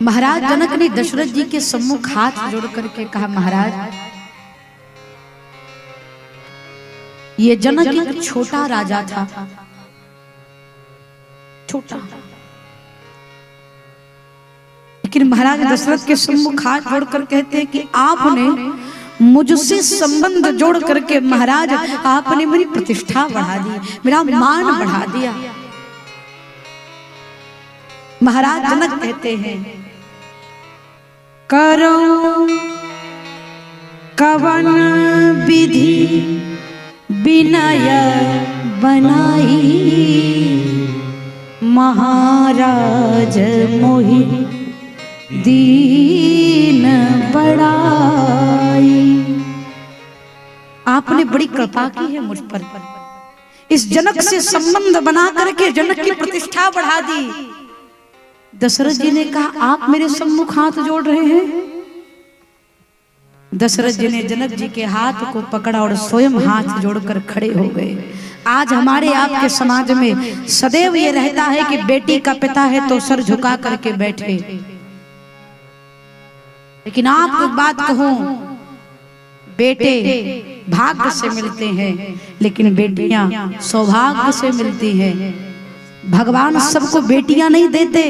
महाराज जनक ने दशरथ जी के सम्मुख हाथ जोड़ करके कहा, महाराज ये जनक एक छोटा राजा था, छोटा, लेकिन महाराज दशरथ के सम्मुख हाथ जोड़कर कहते हैं कि आपने मुझसे संबंध जोड़ करके महाराज आपने मेरी प्रतिष्ठा बढ़ा दी, मेरा मान बढ़ा दिया। महाराज जनक कहते हैं, करो कवन विधि विनय बनाई, महाराज मोहि दीन बड़ाई। आपने बड़ी कृपा की है मुझ पर, इस जनक से संबंध बना करके जनक की प्रतिष्ठा बढ़ा दी। दशरथ जी ने कहा आप मेरे सम्मुख हाथ जोड़ रहे हैं। दशरथ जी ने जनक जी के हाथ को पकड़ा और स्वयं हाथ जोड़कर खड़े हो गए। आज हमारे आपके समाज में सदैव ये रहता है कि बेटी का पिता है तो सर झुका करके बैठे, लेकिन आपको बात कहूं, बेटे भाग्य से मिलते हैं लेकिन बेटियां सौभाग्य से मिलती हैं। भगवान सबको बेटियां नहीं देते,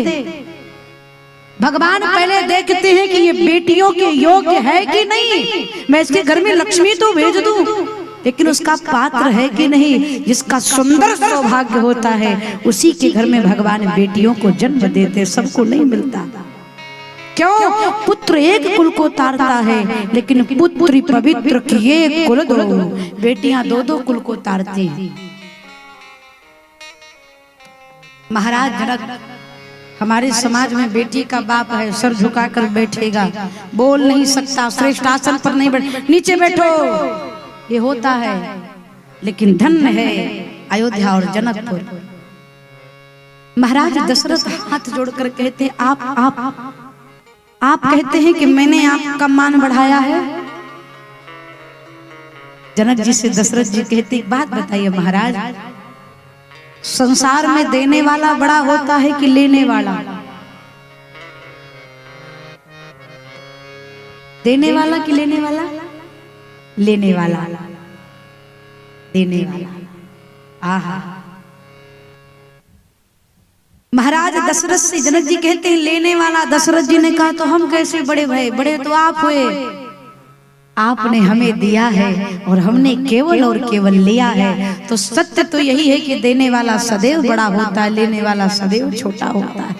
भगवान पहले देखते हैं कि ये बेटियों के योग्य है कि नहीं। मैं इसके घर में लक्ष्मी तो भेज दूं, लेकिन उसका पात्र है कि नहीं। जिसका सुंदर सौभाग्य होता है उसी के घर में भगवान बेटियों को जन्म देते, सबको नहीं मिलता। क्यों? पुत्र एक कुल को तारता है, लेकिन पुत्री पवित्र किए कुल दो। बेटियां दो दो कुल को तारती हैं। महाराज जनक हमारे समाज में बेटी का बाप है, सर झुकाकर बैठेगा, बोल नहीं सकता, श्रेष्ठ आसन पर नहीं बैठ, नीचे बैठो, ये होता है। लेकिन धन्य है अयोध्या और जनकपुर। महाराज दशरथ हाथ जोड़कर कहते आप कहते हैं कि मैंने आपका मान बढ़ाया है। जनक जी से दशरथ जी कहते एक बात बताइए महाराज, संसार में देने वाला बड़ा होता है कि लेने वाला? देने वाला कि लेने वाला? लेने वाला, देने वाला। आहा, महाराज दशरथ से जनक जी कहते हैं लेने वाला। दशरथ जी ने कहा तो हम कैसे बड़े भय, बड़े तो आप हुए, आपने हमें दिया है और हमने केवल और केवल लिया है। तो सत्य तो यही है कि देने वाला सदैव बड़ा होता है, लेने वाला सदैव छोटा होता है।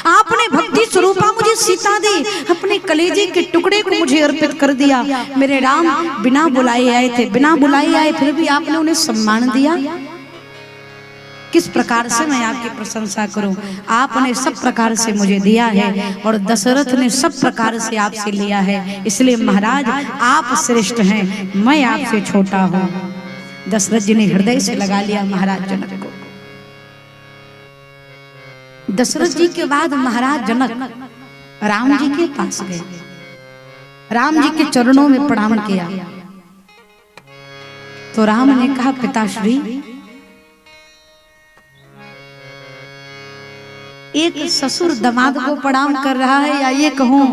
आपने भक्ति स्वरूपा मुझे सीता दी, अपने कलेजे के टुकड़े को मुझे अर्पित कर दिया। मेरे राम बिना बुलाए आए थे, बिना बुलाए आए, फिर भी आपने उन्हें सम्मान दिया। किस प्रकार से मैं आपकी प्रशंसा करूं? आपने सब प्रकार से मुझे दिया है और दशरथ ने सब प्रकार से आपसे लिया है। इसलिए महाराज आप श्रेष्ठ हैं, मैं आपसे छोटा हूं। दशरथ जी ने हृदय से लगा लिया महाराज जनक को। दशरथ जी के बाद महाराज जनक राम जी के पास गए, राम जी के चरणों में प्रणाम किया। तो राम ने कहा पिताश्री, एक ससुर दामाद को प्रणाम कर रहा है, या ये कहूं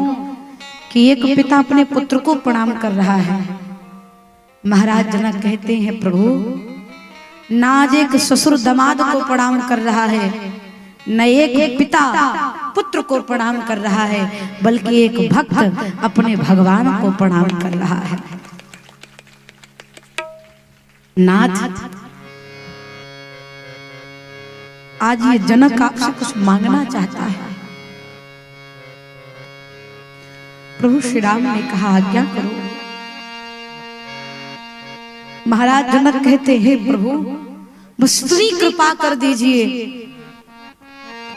कि एक पिता अपने पुत्र को प्रणाम कर रहा है। महाराज जनक कहते हैं प्रभु, ना आज एक ससुर दामाद को प्रणाम कर रहा है, न एक पिता पुत्र को प्रणाम कर रहा है, बल्कि एक भक्त अपने भगवान को प्रणाम कर रहा है। नाथ, आज ये जनक आपसे कुछ मांगना चाहता है। प्रभु श्री राम ने कहा आज्ञा करो। महाराज जनक कहते हैं प्रभु, बस इतनी कृपा कर दीजिए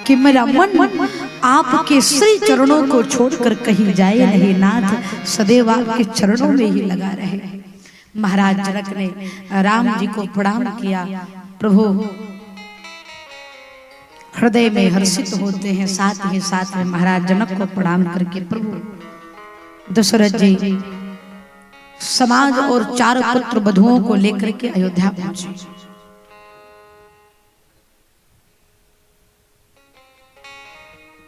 कि मेरा मन आपके श्री चरणों को छोड़कर कहीं जाए नहीं। नाथ सदैव आपके चरणों में ही लगा रहे। महाराज जनक ने राम जी को प्रणाम किया। प्रभु हृदय में हर्षित होते हैं, साथ ही साथ में महाराज जनक को प्रणाम करके प्रभु दशरथ जी समाज और 4 पुत्र वधुओं को लेकर के अयोध्या पहुंचे।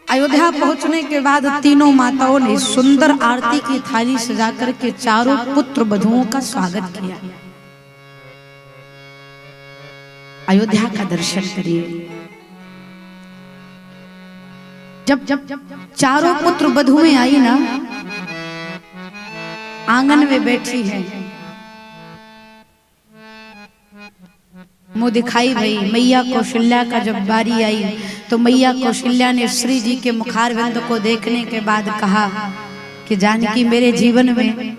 अयोध्या पहुंचने के बाद तीनों माताओं ने सुंदर आरती की थाली सजाकर के 4 पुत्र वधुओं का स्वागत किया। अयोध्या का दर्शन करिए। जब 4 पुत्र वधुएं आई ना, आंगन में बैठी है, मुंह दिखाई भई। मैया कौशल्या का जब बारी आई तो मैया कौशल्या ने श्री जी के मुखारविंद को देखने के बाद कहा कि जानकी, मेरे जीवन में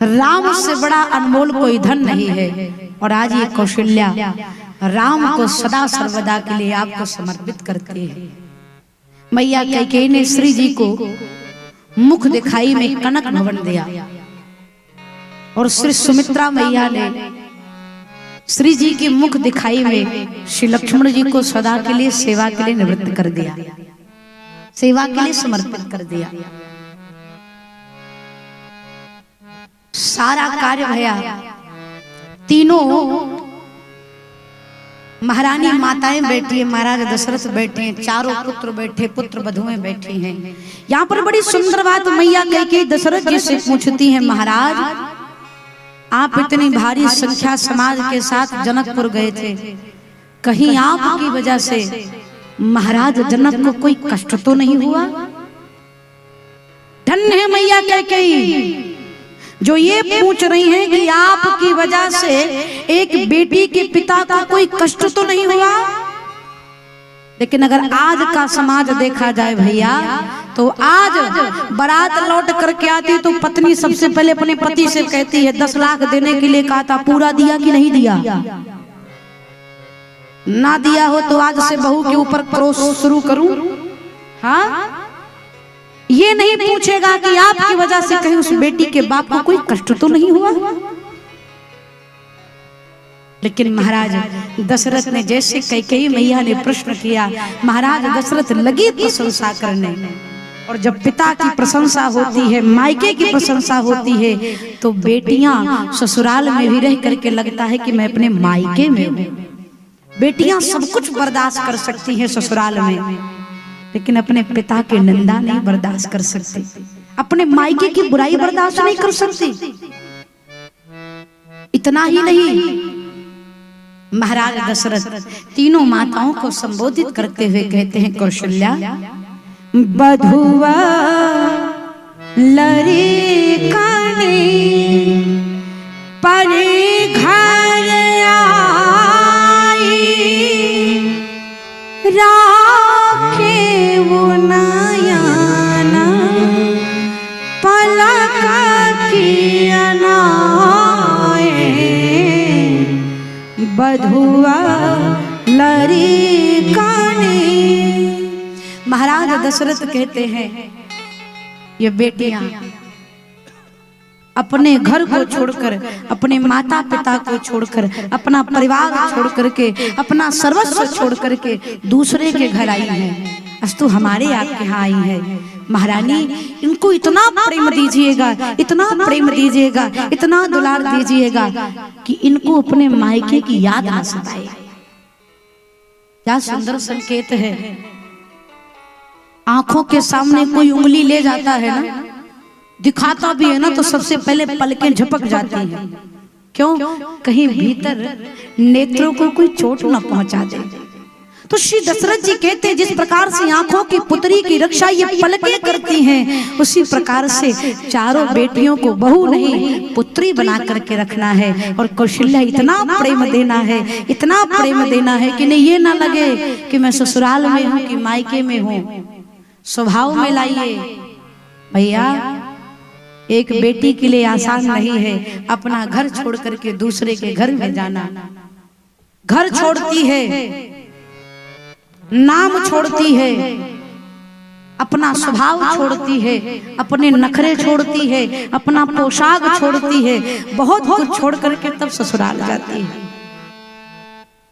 राम से बड़ा अनमोल कोई धन नहीं है, और आज ये कौशल्या राम को सदा सर्वदा के लिए आपको समर्पित करती है। मैया कैकेयी ने श्री जी को मुख दिखाई में कनक भवन दिया। और श्री सुमित्रा मैया ने श्री जी के मुख दिखाई में श्री लक्ष्मण जी को सदा के लिए सेवा के लिए निवृत्त कर दिया, सेवा के लिए समर्पित कर दिया। सारा कार्य भया। तीनों महारानी माताएं बैठी है, महाराज दशरथ बैठे हैं, चारों पुत्र बैठे, पुत्र वधुएं बैठी हैं। यहाँ पर बड़ी सुंदर बात मैया कह दशरथ जी से पूछती हैं, महाराज आप इतनी भारी संख्या समाज के साथ जनकपुर गए थे, कहीं आपकी वजह से महाराज जनक को कोई कष्ट तो नहीं हुआ? धन्य है मैया कह जो ये पूछ रही हैं कि आपकी वजह से एक बेटी के पिता को कोई कष्ट तो नहीं हुआ। लेकिन अगर आज का समाज देखा जाए भैया, तो आज बारात लौट करके आती तो पत्नी सबसे पहले अपने पति से कहती है 10 लाख देने के लिए कहा था, पूरा दिया कि नहीं दिया? ना दिया हो तो आज से बहू के ऊपर क्रोध शुरू करूं? हाँ, ये नहीं पूछेगा कि आपकी वजह से कहीं उस बेटी के बाप को कोई कष्ट तो नहीं हुआ। लेकिन महाराज दशरथ ने जैसे कैकेयी मैया ने प्रश्न किया, महाराज दशरथ लगी प्रशंसा करने। और जब पिता की प्रशंसा होती है, मायके की प्रशंसा होती है, तो बेटियां ससुराल में भी रह करके लगता है कि मैं अपने मायके में हूं। बेटियां सब कुछ बर्दाश्त कर सकती हैं ससुराल में, लेकिन अपने पिता की निंदा नहीं बर्दाश्त कर सकती, अपने मायके की बुराई बर्दाश्त नहीं कर सकती। इतना ही नहीं, महाराज दशरथ तीनों माताओं को संबोधित करते हुए कहते हैं, कौशल्या बधुआ लरी काने परे घर आई राखे वो नयना पलक की अनाए बधुआ लरी काने। महाराज दशरथ कहते हैं, ये बेटियां अपने घर को छोड़कर, अपने माता पिता को छोड़कर, अपना परिवार छोड़ करके, अपना सर्वस्व छोड़ करके दूसरे के घर आई हैं, अस्तु हमारे आपके यहाँ आई है। महारानी इनको इतना प्रेम दीजिएगा, इतना प्रेम दीजिएगा, इतना दुलार दीजिएगा कि इनको अपने मायके की याद ना सताए। क्या सुंदर संकेत है। आंखों के सामने कोई उंगली ले जाता है ना, दिखाता भी है ना, तो सबसे पहले पलकें झपक जाती हैं। क्यों? कहीं भीतर नेत्रों को कोई चोट न पहुंचा दे। तो श्री दशरथ जी कहते हैं, जिस प्रकार से आंखों की पुत्री की रक्षा ये पलकें करती हैं, उसी प्रकार से चारों बेटियों को बहू नहीं पुत्री बना करके रखना है। और कौशल्या इतना प्रेम देना है, इतना प्रेम देना है कि नहीं ये ना लगे कि मैं ससुराल में हूँ कि मायके में हूँ। स्वभाव में लाइए भैया, एक बेटी के लिए आसान नहीं है अपना घर छोड़ करके दूसरे के घर में जाना। घर छोड़ती है, नाम छोड़ती है, अपना स्वभाव छोड़ती है, अपने नखरे छोड़ती है, अपना पोशाक छोड़ती है, बहुत कुछ छोड़ करके तब ससुराल जाती है।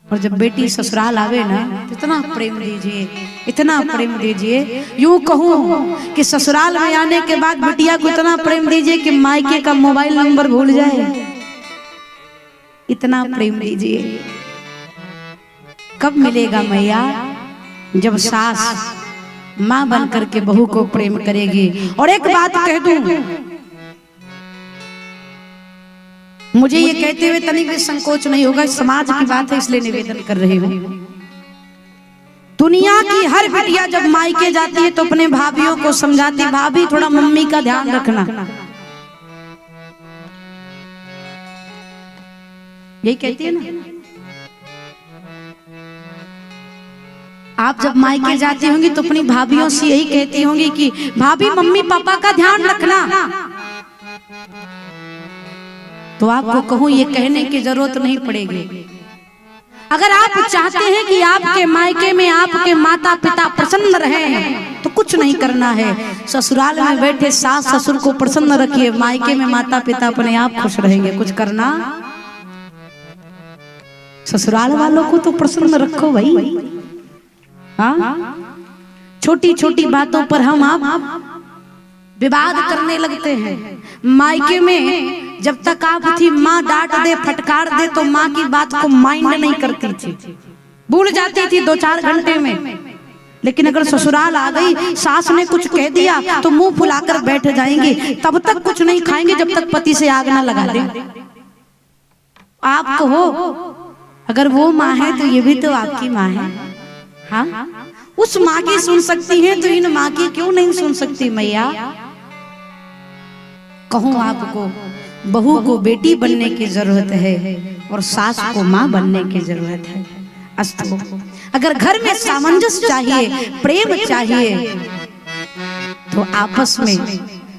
और जब बेटी ससुराल आवे ना, इतना प्रेम दीजिए, इतना प्रेम दीजिए। यूं कहूं कि ससुराल में आने के बाद बिटिया को इतना प्रेम दीजिए कि मायके का मोबाइल नंबर भूल जाए, इतना प्रेम दीजिए। कब मिलेगा मैया? जब सास मां बन करके बहू को प्रेम करेगी। और एक बात कह दूं, मुझे ये कहते हुए तनिक भी संकोच नहीं होगा, समाज की बात है इसलिए निवेदन कर रही हूं। दुनिया की हर बिटिया जब मायके जाती है तो अपने भाभियों को समझाती, भाभी थोड़ा मम्मी का ध्यान रखना। यही कहती है ना। आप जब मायके जाती होंगी तो अपनी भाभियों से यही कहती होंगी कि भाभी मम्मी पापा का ध्यान रखना। तो आपको कहूं, ये कहने की जरूरत नहीं पड़ेगी। अगर आप चाहते हैं कि आपके मायके में आपके माता पिता प्रसन्न रहें, तो कुछ कुछ नहीं करना है। ससुराल में बैठे सास ससुर को प्रसन्न रखिए, मायके में माता पिता अपने आप खुश रहेंगे। कुछ करना, ससुराल वालों को तो प्रसन्न रखो भाई। हाँ, छोटी छोटी बातों पर हम आप विवाद करने लगते हैं। मायके में जब तक आप थी, माँ डांट दे फटकार दे तो माँ की बात को माइंड नहीं करती थी, भूल जाती थी 2-4 घंटे में। लेकिन अगर ससुराल आ गई, सास ने कुछ कह दिया तो मुंह फुलाकर बैठ जाएंगे, तब तक कुछ नहीं खाएंगे जब तक पति से आग ना लगा दे। आप कहो अगर वो माँ है तो ये भी तो आपकी माँ है। हाँ, उस माँ की सुन सकती हैं तो इन माँ की क्यों नहीं सुन सकती मैया? कहूँ आपको, बहू को बेटी बनने की जरूरत है और सास को माँ बनने की जरूरत है। अस्तु, अगर घर में सामंजस्य चाहिए, प्रेम चाहिए, तो आपस में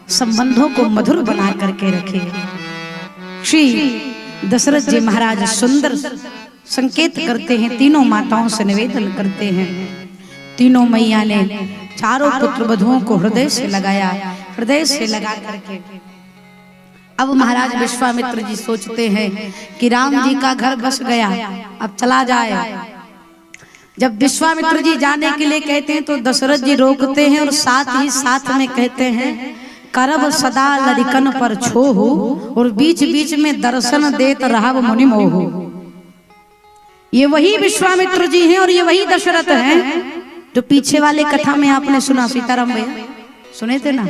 संबंधों को मधुर बना करके रखिए। श्री दशरथ जी महाराज सुंदर संकेत करते हैं, तीनों माताओं से निवेदन करते हैं। तीनों मैया ने चारों पुत्र वधुओं को हृदय से लगाया, हृदय से लगा करके अब महाराज विश्वामित्र जी सोचते हैं कि राम जी का घर बस गया, अब चला जाए। जब विश्वामित्र जी जाने के लिए कहते हैं तो दशरथ जी रोकते हैं और साथ ही साथ में कहते हैं, करब सदा लरिकन पर छोहु और बीच बीच में दर्शन देत रहब मुनि मोहु। ये वही विश्वामित्र जी हैं और ये वही दशरथ हैं जो पीछे वाले कथा में आपने सुना, सीताराम भैया सुने थे ना,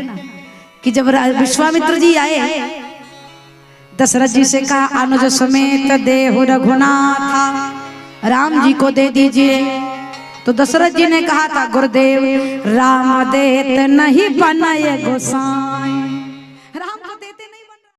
कि जब विश्वामित्र जी आए, दशरथ जी से कहा अनुज समेत देहु रघुनाथ, राम जी को दे दीजिए। तो दशरथ जी ने कहा था, गुरुदेव राम देत नहीं बनाए गोसाई।